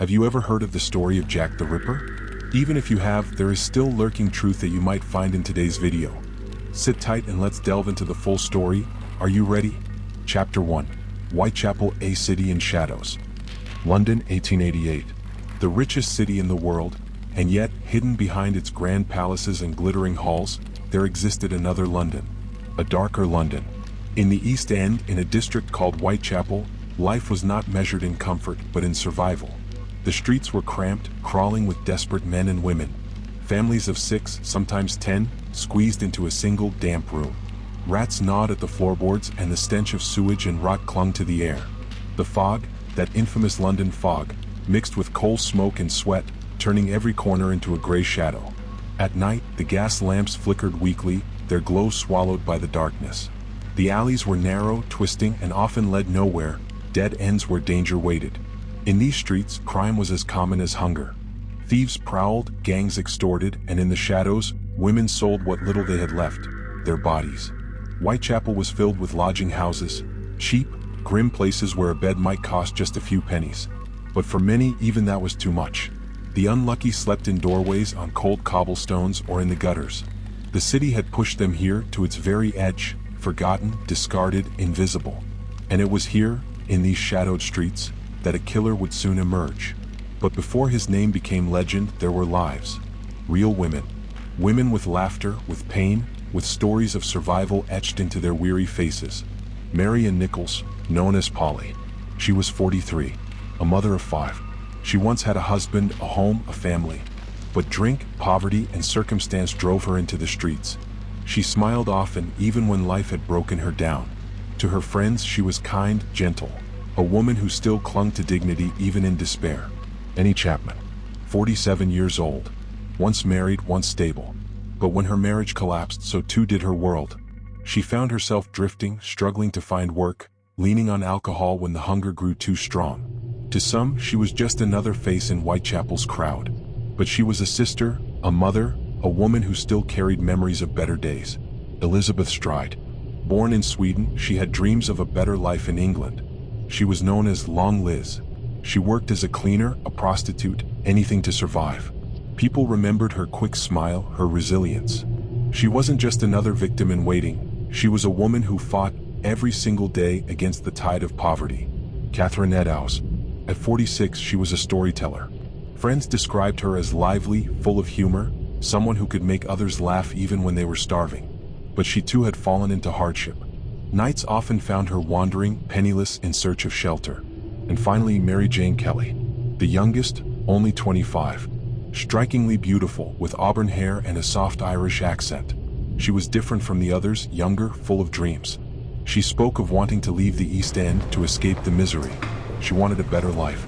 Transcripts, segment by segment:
Have you ever heard of the story of Jack the Ripper? Even if you have, there is still lurking truth that you might find in today's video. Sit tight and let's delve into the full story. Are you ready? Chapter 1. Whitechapel, a City in Shadows. London, 1888. The richest city in the world, and yet, hidden behind its grand palaces and glittering halls, there existed another London. A darker London. In the East End, in a district called Whitechapel, life was not measured in comfort but in survival. The streets were cramped, crawling with desperate men and women. Families of 6, sometimes 10, squeezed into a single damp room. Rats gnawed at the floorboards and the stench of sewage and rot clung to the air. The fog, that infamous London fog, mixed with coal smoke and sweat, turning every corner into a gray shadow. At night, the gas lamps flickered weakly, their glow swallowed by the darkness. The alleys were narrow, twisting, and often led nowhere, dead ends where danger waited. In these streets, crime was as common as hunger. Thieves prowled, gangs extorted, and in the shadows, women sold what little they had left, their bodies. Whitechapel was filled with lodging houses, cheap, grim places where a bed might cost just a few pennies. But for many, even that was too much. The unlucky slept in doorways, on cold cobblestones, or in the gutters. The city had pushed them here to its very edge, forgotten, discarded, invisible. And it was here, in these shadowed streets, that a killer would soon emerge. But before his name became legend, there were lives. Real women. Women with laughter, with pain, with stories of survival etched into their weary faces. Mary Ann Nichols, known as Polly. She was 43, a mother of 5. She once had a husband, a home, a family. But drink, poverty, and circumstance drove her into the streets. She smiled often, even when life had broken her down. To her friends, she was kind, gentle. A woman who still clung to dignity even in despair. Annie Chapman, 47 years old. Once married, once stable. But when her marriage collapsed, so too did her world. She found herself drifting, struggling to find work, leaning on alcohol when the hunger grew too strong. To some, she was just another face in Whitechapel's crowd. But she was a sister, a mother, a woman who still carried memories of better days. Elizabeth Stride. Born in Sweden, she had dreams of a better life in England. She was known as Long Liz. She worked as a cleaner, a prostitute, anything to survive. People remembered her quick smile, her resilience. She wasn't just another victim in waiting. She was a woman who fought every single day against the tide of poverty. Catherine Eddowes. At 46, she was a storyteller. Friends described her as lively, full of humor, someone who could make others laugh even when they were starving. But she too had fallen into hardship. Nights often found her wandering, penniless, in search of shelter. And finally, Mary Jane Kelly. The youngest, only 25. Strikingly beautiful, with auburn hair and a soft Irish accent. She was different from the others, younger, full of dreams. She spoke of wanting to leave the East End to escape the misery. She wanted a better life.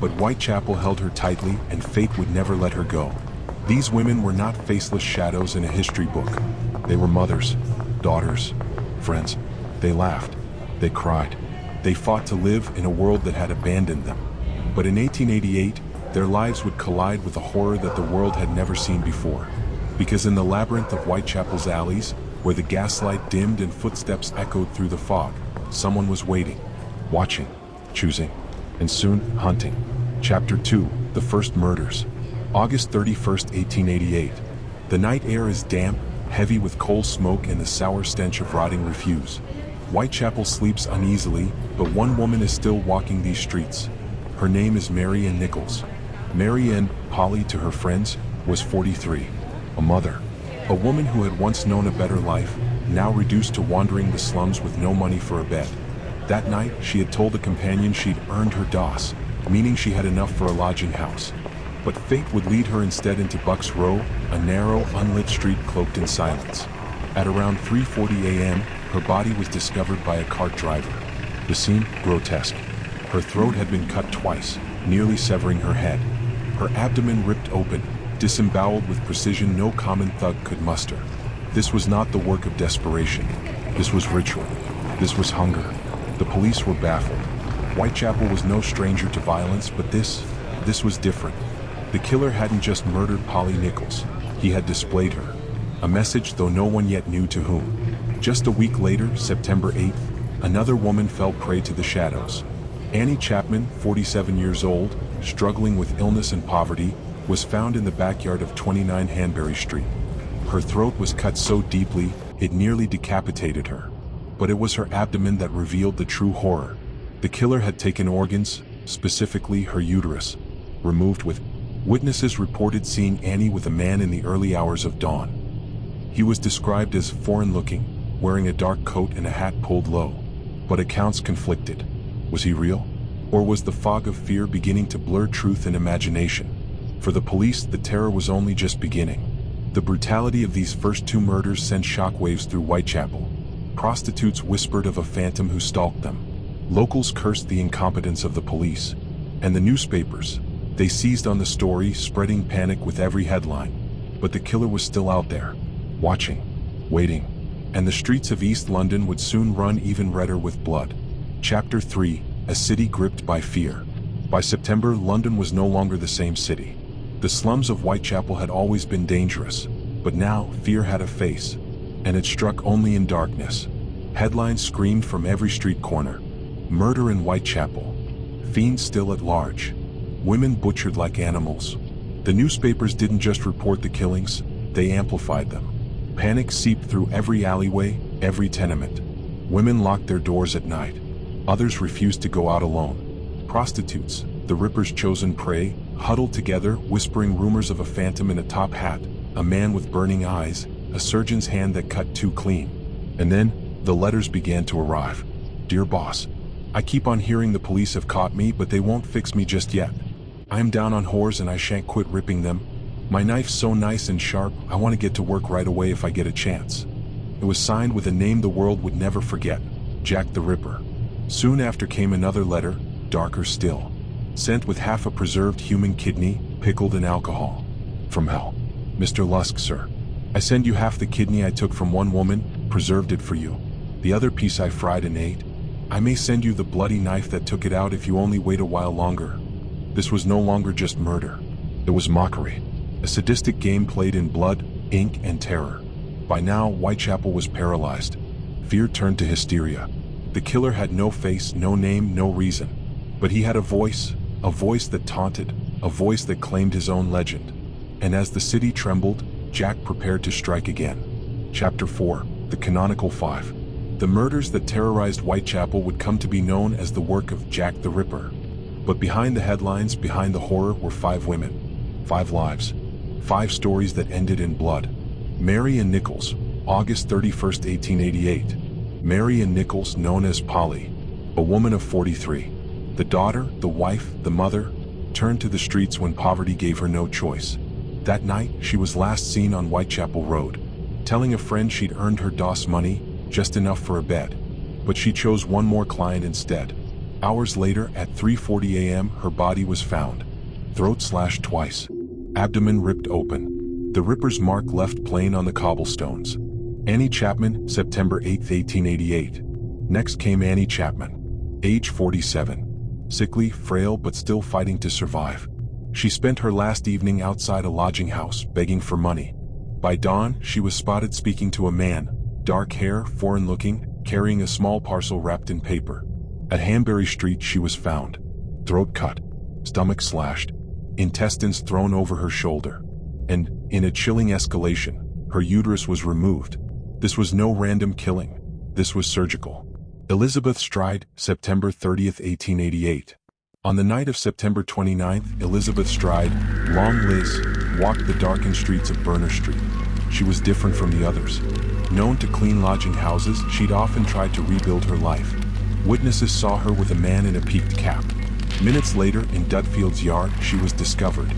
But Whitechapel held her tightly, and fate would never let her go. These women were not faceless shadows in a history book. They were mothers, daughters, friends. They laughed. They cried. They fought to live in a world that had abandoned them. But in 1888, their lives would collide with a horror that the world had never seen before. Because in the labyrinth of Whitechapel's alleys, where the gaslight dimmed and footsteps echoed through the fog, someone was waiting, watching, choosing, and soon hunting. Chapter 2, The First Murders. August 31st, 1888. The night air is damp, heavy with coal smoke and the sour stench of rotting refuse. Whitechapel sleeps uneasily, but one woman is still walking these streets. Her name is Mary Ann Nichols. Mary Ann, Polly to her friends, was 43. A mother. A woman who had once known a better life, now reduced to wandering the slums with no money for a bed. That night, she had told a companion she'd earned her DOS, meaning she had enough for a lodging house. But fate would lead her instead into Bucks Row, a narrow, unlit street cloaked in silence. At around 3:40 a.m., her body was discovered by a cart driver. The scene, grotesque. Her throat had been cut twice, nearly severing her head. Her abdomen ripped open, disemboweled with precision no common thug could muster. This was not the work of desperation. This was ritual. This was hunger. The police were baffled. Whitechapel was no stranger to violence, but this was different. The killer hadn't just murdered Polly Nichols. He had displayed her. A message, though no one yet knew to whom. Just a week later, September 8th, another woman fell prey to the shadows. Annie Chapman, 47 years old, struggling with illness and poverty, was found in the backyard of 29 Hanbury Street. Her throat was cut so deeply, it nearly decapitated her. But it was her abdomen that revealed the true horror. The killer had taken organs, specifically her uterus, removed with. Witnesses reported seeing Annie with a man in the early hours of dawn. He was described as foreign-looking, wearing a dark coat and a hat pulled low. But accounts conflicted. Was he real? Or was the fog of fear beginning to blur truth and imagination? For the police, the terror was only just beginning. The brutality of these first two murders sent shockwaves through Whitechapel. Prostitutes whispered of a phantom who stalked them. Locals cursed the incompetence of the police. And the newspapers, they seized on the story, spreading panic with every headline. But the killer was still out there, watching, waiting. And the streets of East London would soon run even redder with blood. Chapter 3: A city gripped by fear. By September, London was no longer the same city. The slums of Whitechapel had always been dangerous, but now fear had a face. And it struck only in darkness. Headlines screamed from every street corner. Murder in Whitechapel. Fiends still at large. Women butchered like animals. The newspapers didn't just report the killings, they amplified them. Panic seeped through every alleyway, every tenement. Women locked their doors at night. Others refused to go out alone. Prostitutes, the Ripper's chosen prey, huddled together, whispering rumors of a phantom in a top hat, a man with burning eyes, a surgeon's hand that cut too clean. And then, the letters began to arrive. Dear boss, I keep on hearing the police have caught me, but they won't fix me just yet. I am down on whores and I shan't quit ripping them. My knife's so nice and sharp, I want to get to work right away if I get a chance. It was signed with a name the world would never forget, Jack the Ripper. Soon after came another letter, darker still, sent with half a preserved human kidney, pickled in alcohol. From hell. Mr. Lusk, sir. I send you half the kidney I took from one woman, preserved it for you. The other piece I fried and ate. I may send you the bloody knife that took it out if you only wait a while longer. This was no longer just murder. It was mockery. A sadistic game played in blood, ink, and terror. By now, Whitechapel was paralyzed. Fear turned to hysteria. The killer had no face, no name, no reason. But he had a voice that taunted, a voice that claimed his own legend. And as the city trembled, Jack prepared to strike again. Chapter 4: The Canonical Five. The murders that terrorized Whitechapel would come to be known as the work of Jack the Ripper. But behind the headlines, behind the horror, were 5 women. 5 lives. 5 stories that ended in blood. Mary Ann Nichols, August 31st, 1888. Mary Ann Nichols, known as Polly. A woman of 43. The daughter, the wife, the mother, turned to the streets when poverty gave her no choice. That night, she was last seen on Whitechapel Road, telling a friend she'd earned her DOS money, just enough for a bed. But she chose one more client instead. Hours later, at 3:40 a.m., her body was found. Throat slashed twice. Abdomen ripped open. The Ripper's mark left plain on the cobblestones. Annie Chapman, September 8, 1888. Next came Annie Chapman, age 47. Sickly, frail, but still fighting to survive. She spent her last evening outside a lodging house, begging for money. By dawn, she was spotted speaking to a man, dark hair, foreign-looking, carrying a small parcel wrapped in paper. At Hanbury Street she was found. Throat cut, stomach slashed, intestines thrown over her shoulder. And, in a chilling escalation, her uterus was removed. This was no random killing. This was surgical. Elizabeth Stride, September 30th, 1888. On the night of September 29th, Elizabeth Stride, long Liz, walked the darkened streets of Berner Street. She was different from the others. Known to clean lodging houses, she'd often tried to rebuild her life. Witnesses saw her with a man in a peaked cap. Minutes later, in Dudfield's yard, she was discovered.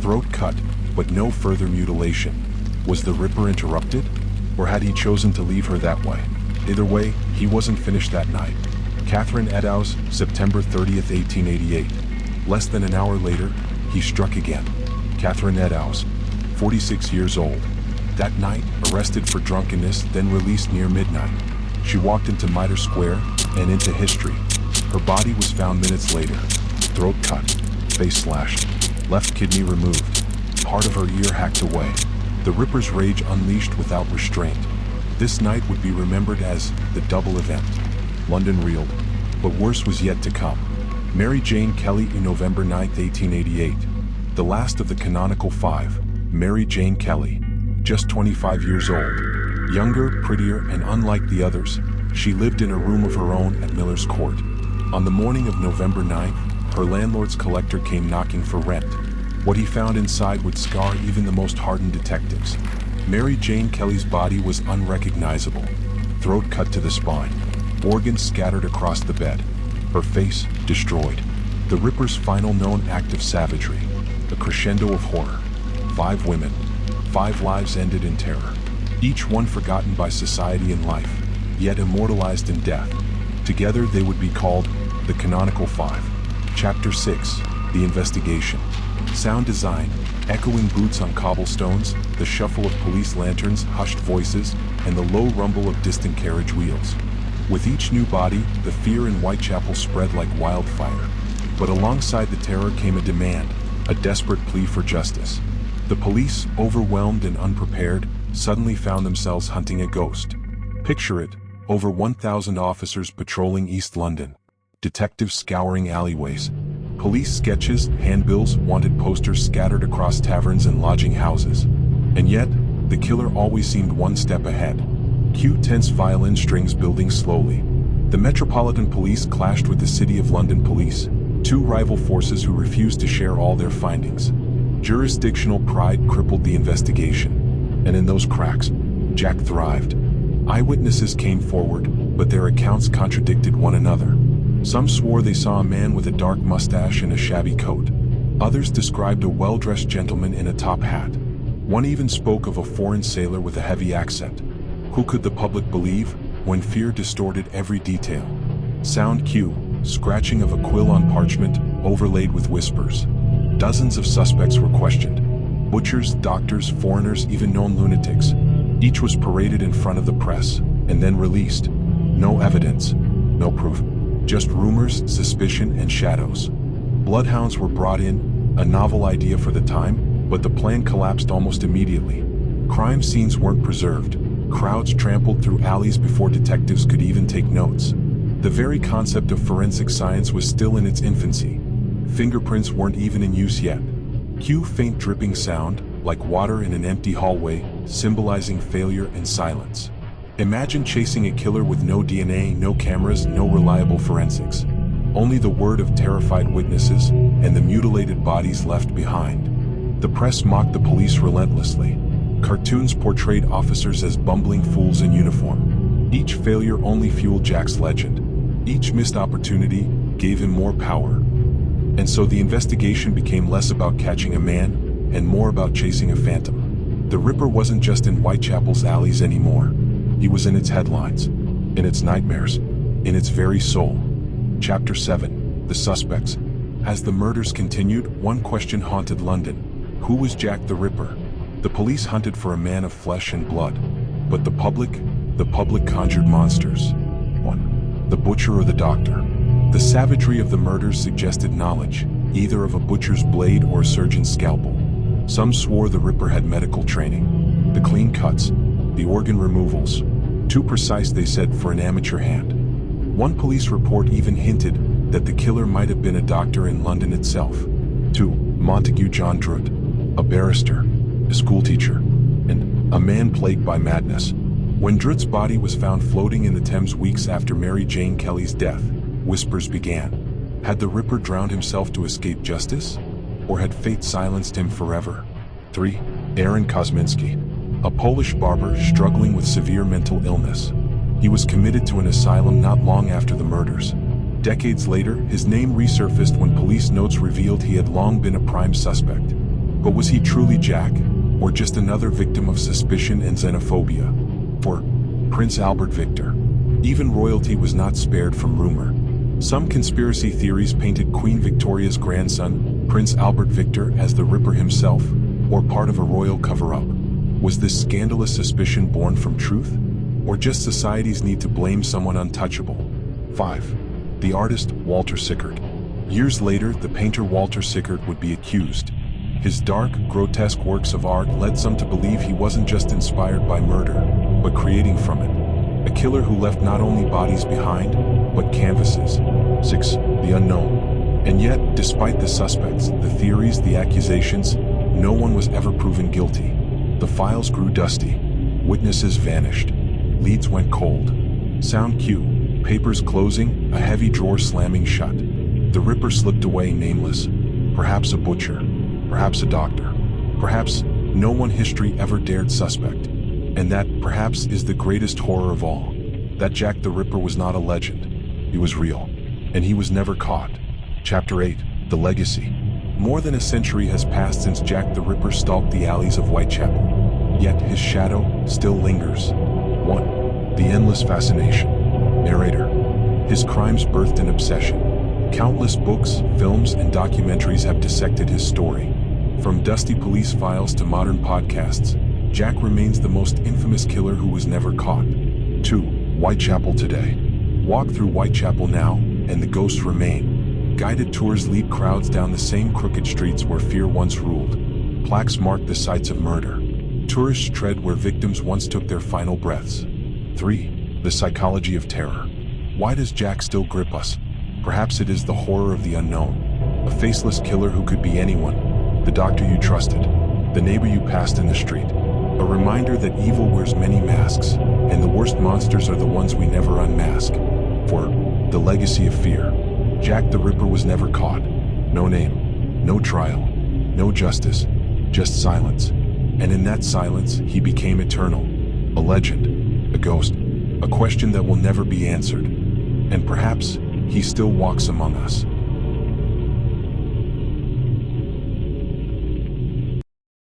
Throat cut, but no further mutilation. Was the Ripper interrupted? Or had he chosen to leave her that way? Either way, he wasn't finished that night. Catherine Eddowes, September 30th, 1888. Less than an hour later, he struck again. Catherine Eddowes, 46 years old. That night, arrested for drunkenness, then released near midnight. She walked into Mitre Square and into history. Her body was found minutes later. Throat cut, face slashed, left kidney removed, part of her ear hacked away. The Ripper's rage unleashed without restraint. This night would be remembered as the double event. London reeled, but worse was yet to come. Mary Jane Kelly, November 9, 1888. The last of the canonical five, Mary Jane Kelly. Just 25 years old. Younger, prettier, and unlike the others, she lived in a room of her own at Miller's Court. On the morning of November 9th, her landlord's collector came knocking for rent. What he found inside would scar even the most hardened detectives. Mary Jane Kelly's body was unrecognizable. Throat cut to the spine. Organs scattered across the bed. Her face destroyed. The Ripper's final known act of savagery. A crescendo of horror. 5 women. 5 lives ended in terror. Each one forgotten by society and life, yet immortalized in death. Together they would be called the Canonical Five. Chapter 6. The Investigation. Sound design. Echoing boots on cobblestones, the shuffle of police lanterns, hushed voices, and the low rumble of distant carriage wheels. With each new body, the fear in Whitechapel spread like wildfire. But alongside the terror came a demand, a desperate plea for justice. The police, overwhelmed and unprepared, suddenly found themselves hunting a ghost. Picture it, over 1,000 officers patrolling East London. Detectives scouring alleyways. Police sketches, handbills, wanted posters scattered across taverns and lodging houses. And yet, the killer always seemed one step ahead. Cue tense violin strings building slowly. The Metropolitan Police clashed with the City of London Police, 2 rival forces who refused to share all their findings. Jurisdictional pride crippled the investigation. And in those cracks, Jack thrived. Eyewitnesses came forward, but their accounts contradicted one another. Some swore they saw a man with a dark mustache and a shabby coat. Others described a well-dressed gentleman in a top hat. One even spoke of a foreign sailor with a heavy accent. Who could the public believe, when fear distorted every detail? Sound cue, scratching of a quill on parchment, overlaid with whispers. Dozens of suspects were questioned. Butchers, doctors, foreigners, even known lunatics. Each was paraded in front of the press, and then released. No evidence, no proof. Just rumors, suspicion, and shadows. Bloodhounds were brought in, a novel idea for the time, but the plan collapsed almost immediately. Crime scenes weren't preserved. Crowds trampled through alleys before detectives could even take notes. The very concept of forensic science was still in its infancy. Fingerprints weren't even in use yet. Cue faint dripping sound, like water in an empty hallway, symbolizing failure and silence. Imagine chasing a killer with no DNA, no cameras, no reliable forensics. Only the word of terrified witnesses, and the mutilated bodies left behind. The press mocked the police relentlessly. Cartoons portrayed officers as bumbling fools in uniform. Each failure only fueled Jack's legend. Each missed opportunity gave him more power. And so the investigation became less about catching a man, and more about chasing a phantom. The Ripper wasn't just in Whitechapel's alleys anymore. He was in its headlines, in its nightmares, in its very soul. Chapter 7. The Suspects. As the murders continued, one question haunted London. Who was Jack the Ripper? The police hunted for a man of flesh and blood. But the public conjured monsters. 1. The butcher or the doctor. The savagery of the murders suggested knowledge, either of a butcher's blade or a surgeon's scalpel. Some swore the Ripper had medical training. The clean cuts, the organ removals. Too precise, they said, for an amateur hand. One police report even hinted that the killer might have been a doctor in London itself. 2. Montague John Druitt, a barrister, a schoolteacher, and a man plagued by madness. When Druitt's body was found floating in the Thames weeks after Mary Jane Kelly's death, whispers began. Had the Ripper drowned himself to escape justice? Or had fate silenced him forever? 3. Aaron Kosminski, a Polish barber struggling with severe mental illness. He was committed to an asylum not long after the murders. Decades later, his name resurfaced when police notes revealed he had long been a prime suspect. But was he truly Jack, or just another victim of suspicion and xenophobia? 4. Prince Albert Victor. Even royalty was not spared from rumor. Some conspiracy theories painted Queen Victoria's grandson, Prince Albert Victor, as the Ripper himself, or part of a royal cover-up. Was this scandalous suspicion born from truth? Or just society's need to blame someone untouchable? 5. The artist, Walter Sickert. Years later, the painter Walter Sickert would be accused. His dark, grotesque works of art led some to believe he wasn't just inspired by murder, but creating from it. A killer who left not only bodies behind, but canvases. 6. The unknown. And yet, despite the suspects, the theories, the accusations, no one was ever proven guilty. The files grew dusty. Witnesses vanished. Leads went cold. Sound cue, papers closing, a heavy drawer slamming shut. The Ripper slipped away nameless. Perhaps a butcher, perhaps a doctor, perhaps no one history ever dared suspect. And that, perhaps, is the greatest horror of all. That Jack the Ripper was not a legend. He was real. And he was never caught. Chapter 8, The Legacy. More than a century has passed since Jack the Ripper stalked the alleys of Whitechapel. Yet his shadow still lingers. 1. The endless fascination. Narrator. His crimes birthed an obsession. Countless books, films, and documentaries have dissected his story. From dusty police files to modern podcasts, Jack remains the most infamous killer who was never caught. 2. Whitechapel today. Walk through Whitechapel now, and the ghosts remain. Guided tours lead crowds down the same crooked streets where fear once ruled. Plaques mark the sites of murder. Tourists tread where victims once took their final breaths. 3. The psychology of terror. Why does Jack still grip us? Perhaps it is the horror of the unknown. A faceless killer who could be anyone. The doctor you trusted. The neighbor you passed in the street. A reminder that evil wears many masks, and the worst monsters are the ones we never unmask. 4. The legacy of fear. Jack the Ripper was never caught. No name, no trial, no justice, just silence. And in that silence, he became eternal. A legend, a ghost, a question that will never be answered. And perhaps he still walks among us.